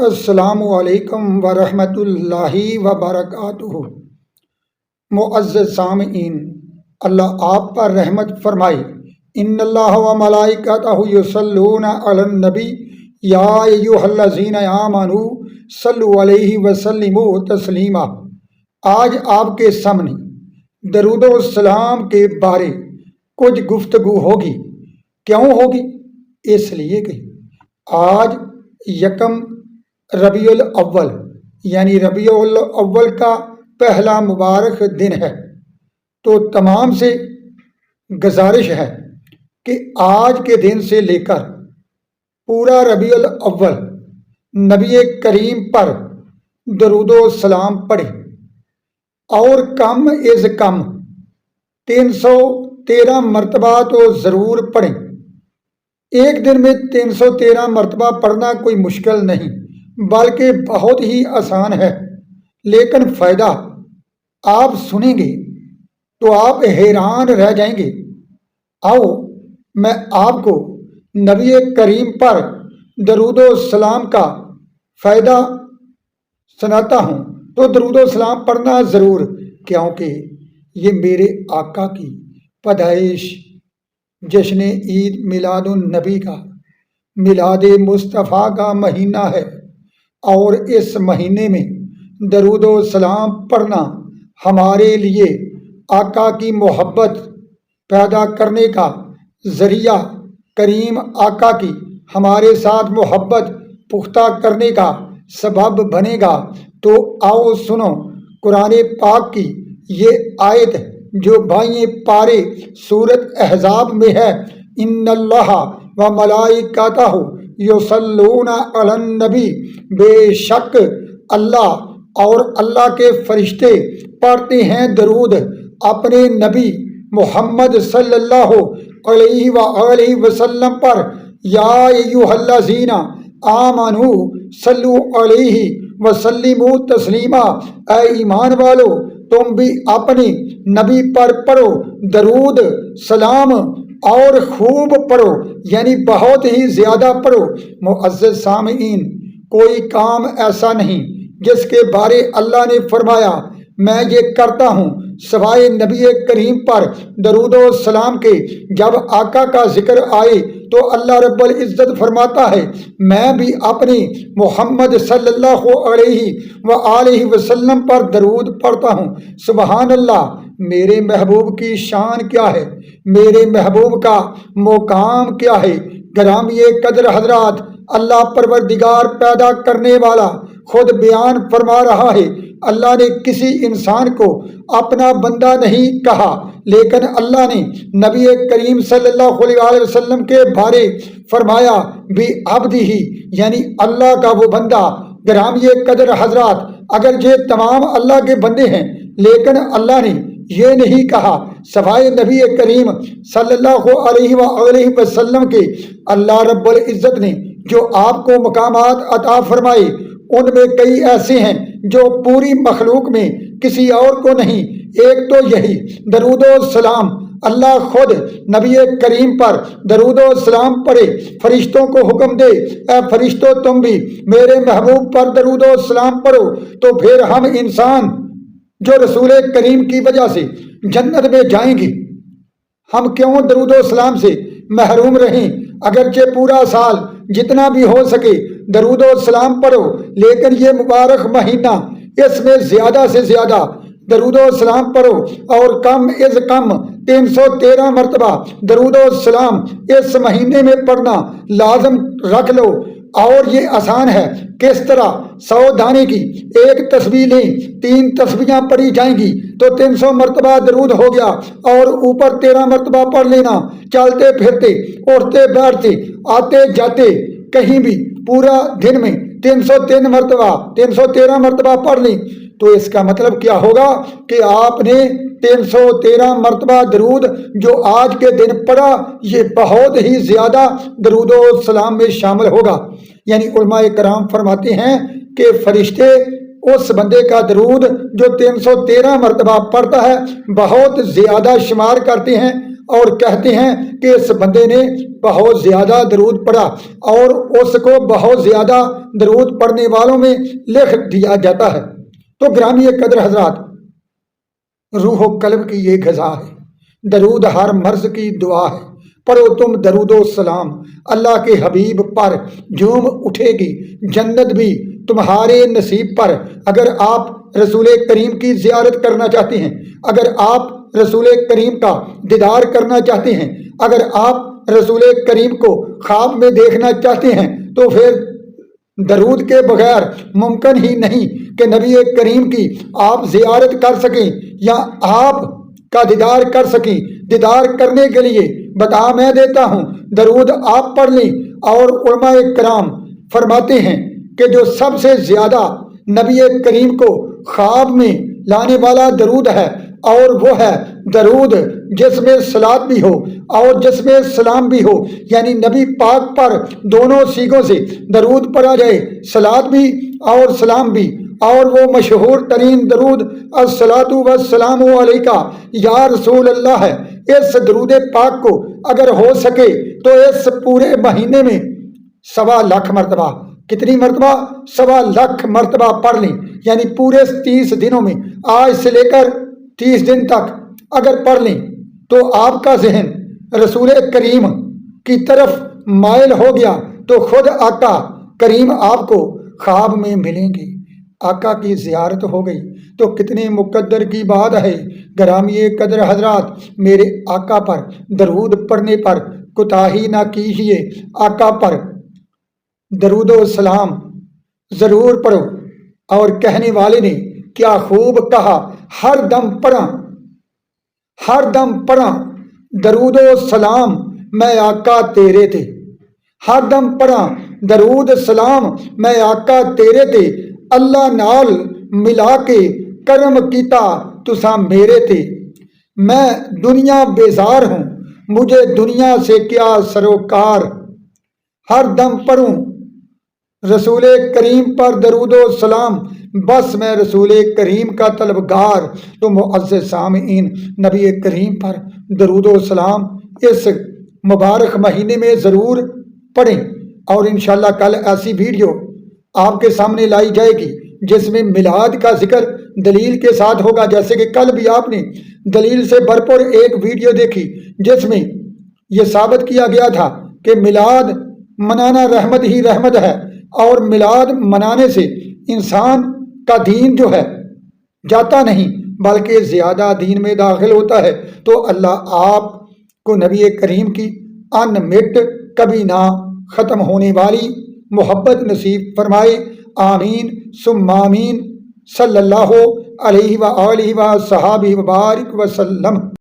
السلام علیکم ورحمۃ اللہ وبرکاتہ۔ معزز سامعین، اللہ آپ پر رحمت فرمائے۔ ان اللہ و ملائکتہ یصلون علی النبی یا ایھا الذین آمنوا صلوا علیہ وسلموا تسلیما۔ آج آپ کے سامنے درود و سلام کے بارے کچھ گفتگو ہوگی۔ کیوں ہوگی؟ اس لیے کہ آج یکم ربیع الاول یعنی ربیع الاول کا پہلا مبارک دن ہے، تو تمام سے گزارش ہے کہ آج کے دن سے لے کر پورا ربیع الاول نبی کریم پر درود و سلام پڑھیں، اور کم از کم 313 مرتبہ تو ضرور پڑھیں۔ ایک دن میں 313 مرتبہ پڑھنا کوئی مشکل نہیں بلکہ بہت ہی آسان ہے، لیکن فائدہ آپ سنیں گے تو آپ حیران رہ جائیں گے۔ آؤ میں آپ کو نبی کریم پر درود و سلام کا فائدہ سناتا ہوں، تو درود و سلام پڑھنا ضرور، کیونکہ یہ میرے آقا کی پیدائش جشن عید میلاد النبی کا، میلاد مصطفیٰ کا مہینہ ہے، اور اس مہینے میں درود و سلام پڑھنا ہمارے لیے آقا کی محبت پیدا کرنے کا ذریعہ، کریم آقا کی ہمارے ساتھ محبت پختہ کرنے کا سبب بنے گا۔ تو آؤ سنو قرآن پاک کی یہ آیت جو 22 پارے سورۃ احزاب میں ہے۔ ان اللہ و ملائکتہ یصلون علی النبی، بے شک اللہ اور اللہ کے فرشتے پڑھتے ہیں درود اپنے نبی محمد صلی اللہ علیہ وآلہ وسلم پر۔ یا ایھا الذین آمنوا صلوا علیہ وسلموا تسلیما، اے ایمان والو تم بھی اپنے نبی پر پڑھو درود سلام، اور خوب پڑھو یعنی بہت ہی زیادہ پڑھو۔ معزز سامعین، کوئی کام ایسا نہیں جس کے بارے اللہ نے فرمایا میں یہ کرتا ہوں سوائے نبی کریم پر درود و سلام کے۔ جب آقا کا ذکر آئے تو اللہ رب العزت فرماتا ہے میں بھی اپنے محمد صلی اللہ علیہ وآلہ وسلم پر درود پڑھتا ہوں۔ سبحان اللہ، میرے محبوب کی شان کیا ہے، میرے محبوب کا مقام کیا ہے۔ گرامی قدر حضرات، اللہ پروردگار پیدا کرنے والا خود بیان فرما رہا ہے اللہ نے کسی انسان کو اپنا بندہ نہیں کہا، لیکن اللہ نے نبی کریم صلی اللہ علیہ وسلم کے بارے فرمایا بھی عبدہ، یعنی اللہ کا وہ بندہ۔ گرامی قدر حضرات، اگر یہ تمام اللہ کے بندے ہیں، لیکن اللہ نے یہ نہیں کہا سوائے نبی کریم صلی اللہ علیہ وآلہ وسلم کے۔ اللہ رب العزت نے جو آپ کو مقامات عطا فرمائے ان میں کئی ایسے ہیں جو پوری مخلوق میں کسی اور کو نہیں۔ ایک تو یہی درود و سلام، اللہ خود نبی کریم پر درود و سلام پڑھے، فرشتوں کو حکم دے اے فرشتوں تم بھی میرے محبوب پر درود و سلام پڑھو، تو پھر ہم انسان جو رسول کریم کی وجہ سے جنت میں جائیں گے، ہم کیوں درود و سلام سے محروم رہیں؟ اگرچہ پورا سال جتنا بھی ہو سکے درود و سلام پڑھو، لیکن یہ مبارک مہینہ اس میں زیادہ سے زیادہ درود و سلام پڑھو، اور کم از کم 313 مرتبہ درود و سلام اس مہینے میں پڑھنا لازم رکھ لو۔ اور یہ آسان ہے، کس طرح؟ 100 دانے کی ایک تسبیح لیں، 3 تسبیحاں پڑھی جائیں گی تو 300 مرتبہ درود ہو گیا، اور اوپر 13 مرتبہ پڑھ لینا۔ چلتے پھرتے، اٹھتے بیٹھتے، آتے جاتے کہیں بھی پورا دن میں 313 مرتبہ پڑھ لیں، تو اس کا مطلب کیا ہوگا کہ آپ نے 313 مرتبہ درود جو آج کے دن پڑھا، یہ بہت ہی زیادہ درود و سلام میں شامل ہوگا۔ یعنی علماء کرام فرماتے ہیں کہ فرشتے اس بندے کا درود جو 313 مرتبہ پڑھتا ہے بہت زیادہ شمار کرتے ہیں، اور کہتے ہیں کہ اس بندے نے بہت زیادہ درود پڑھا اور اس کو بہت زیادہ درود پڑھنے والوں میں لکھ دیا جاتا ہے۔ تو گرامی قدر حضرات، روح و قلب کی یہ غذا ہے، درود ہر مرض کی دعا ہے، پڑھو تم درود و سلام، اللہ کے حبیب پر جھوم اٹھے گی جنت بھی تمہارے نصیب پر۔ اگر آپ رسول کریم کی زیارت کرنا چاہتے ہیں، اگر آپ رسول کریم کا دیدار کرنا چاہتے ہیں، اگر آپ رسول کریم کو خواب میں دیکھنا چاہتے ہیں، تو پھر درود کے بغیر ممکن ہی نہیں کہ نبی کریم کی آپ زیارت کر سکیں یا آپ کا دیدار کر سکیں۔ دیدار کرنے کے لیے بتا میں دیتا ہوں، درود آپ پڑھ لیں، اور علماء کرام فرماتے ہیں کہ جو سب سے زیادہ نبی کریم کو خواب میں لانے والا درود ہے، اور وہ ہے درود جس میں صلات بھی ہو اور جس میں سلام بھی ہو، یعنی نبی پاک پر دونوں سیغوں سے درود پڑھا جائے، صلات بھی اور سلام بھی۔ اور وہ مشہور ترین درود الصلاۃ والسلام علیک یا رسول اللہ ہے۔ اس درود پاک کو اگر ہو سکے تو اس پورے مہینے میں 1.25 مرتبہ، کتنی مرتبہ؟ 1.25 مرتبہ پڑھ لیں، یعنی پورے 30 دنوں میں آج سے لے کر 30 دن تک اگر پڑھ لیں تو آپ کا ذہن رسول کریم کی طرف مائل ہو گیا تو خود آقا کریم آپ کو خواب میں ملیں گے۔ آقا کی زیارت ہو گئی تو کتنے مقدر کی بات ہے۔ گرامی قدر حضرات، میرے آقا پر درود پڑھنے پر کوتاہی نہ کیجیے، آقا پر درود و سلام ضرور پڑھو۔ اور کہنے والے نے کیا خوب کہا، ہر دم پڑھا، ہر دم پڑھا درود و سلام میں آقا تیرے تے، ہر دم پڑھا درود سلام میں آقا تیرے تے، اللہ نال ملا کے کرم کیتا تساں میرے تے، میں دنیا بیزار ہوں مجھے دنیا سے کیا سروکار، ہر دم پڑھوں رسول کریم پر درود و سلام، بس میں رسول کریم کا طلبگار۔ تو معزز سامعین، نبی کریم پر درود و سلام اس مبارک مہینے میں ضرور پڑھیں، اور انشاءاللہ کل ایسی ویڈیو آپ کے سامنے لائی جائے گی جس میں میلاد کا ذکر دلیل کے ساتھ ہوگا، جیسے کہ کل بھی آپ نے دلیل سے بھرپور ایک ویڈیو دیکھی جس میں یہ ثابت کیا گیا تھا کہ میلاد منانا رحمت ہی رحمت ہے، اور میلاد منانے سے انسان کا دین جو ہے جاتا نہیں بلکہ زیادہ دین میں داخل ہوتا ہے۔ تو اللہ آپ کو نبی کریم کی ان مٹ کبھی نہ ختم ہونے والی محبت نصیب فرمائے، آمین ثم آمین، صلی اللہ علیہ وآلہ وصحبہ وبارک وسلم۔